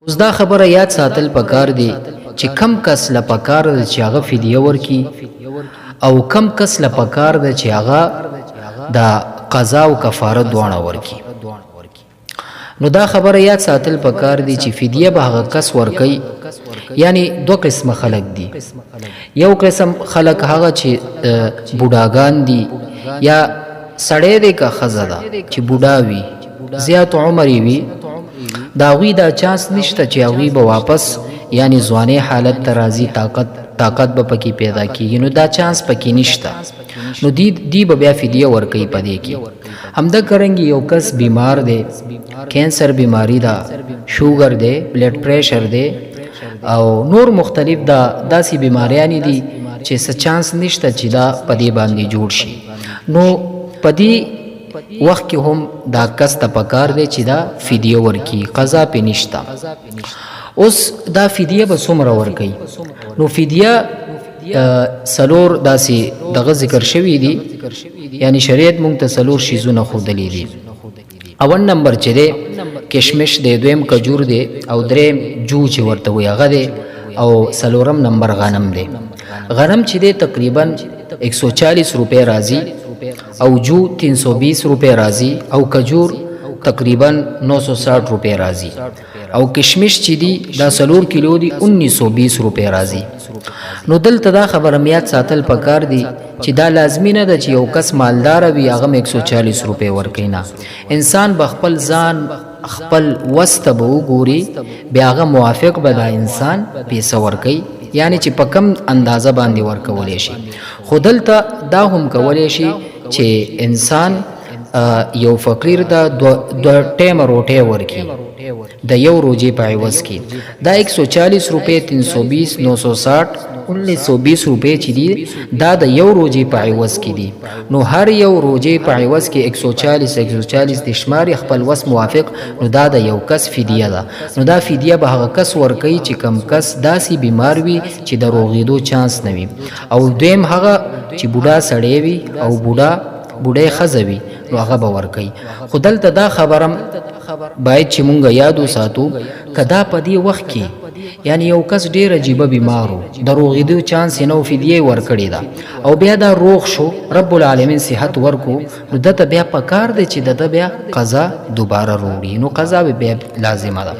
اوس دا خبره یاد ساتل پکار دی چې کم کس له پکار دی چې هغه فدیه ورکي او کم کس له پکار دی چې هغه د قضا او کفاره دواړه ورکي. نو دا خبره یاد ساتل پکار دی چې فدیه به هغه کس ورکي، یعنی دو قسم خلق دي. یو قسم خلق هغه چې بوډاګان دي یا سړی دی که ښځه ده چې بوډا وي، زیات عمر وي، دا هغوی دا چانس نشته چې هغوی به واپس یعنی ځوانۍ حالت ته راځي، طاقت به پکې پیدا کېږي، نو دا چانس پکې نشته. نو دی به بیا فدیه ورکوي په دې کې. همدارنګه یو کس بیمار دی، کینسر بیماری ده، شوګر دی، بلډ پریشر دی او نور مختلف داسې بیماریانې دي چې څه چانس نشته چې دا په دې باندې جوړ شي. نو په دې وخت کې هم دا کس ته پکار دی چې دا فدیه ورکي، قضا پې نشته. اوس دا فدیه به څومره ورکوي؟ نو فدیه څلور داسې دغه ذکر شوي دي، یعنی شریعت مونږ ته څلور شیزونه ښودلي دي. اول نمبر چې دی کشمش دی، دویم کجور دی او دریم جو چې ورته وایي هغه دی، او څلورم نمبر غنم دی. غنم چې دی تقریبا 140 روپے راځي او جو 320 روپے راځي او کجور تقریبا 960 روپے راځي او کشمش چې دی دا 4 کیلو دی 1920 روپے راځي. نو دلته دا خبره یاد ساتل پکار دی چې دا لازمي نه ده چې یو کس مالدار وي هغه 140 روپے ورکوي، نه. انسان به خپل ځان خپل وسته به وګوري، بیا هغه موافق به دا انسان پیسه ورکوي، یعنی چې په کم اندازه باندې ورکولی شي. خو دلته دا هم کولی شي چې انسان یو فقیر دا دو ټیمه روټۍ ورکي د یو روجې په عوض کې. دا 140 روپے 320 960 1920 روپے چې دي دا د یو روجې په عوض کې دي. نو هر یو روجې په عوض کې 140 د شمار خپل وس موافق، نو دا د یو کس فدیه ده. نو دا فدیه به هغه کس ورکوي چې کم کس داسې بیمار وي چې د روغېدو چانس نه وي، او دویم هغه چې بوډا سړی وي او بوډۍ ښځه وي نو هغه به ورکوي. خو دلته دا خبرم باید چې مونږ یاد وساتو که دا په دې وخت کې یعنی یو کس ډېر عجیبه بیمار و، د روغېدو چانس یې نه و، فدیه یې ورکړې ده او بیا دا روغ شو، رب العالمین صحت ورکو، نو دته بیا پکار دی چې دته بیا قضا دوباره روړي، نو قضا به بیا لازمه ده.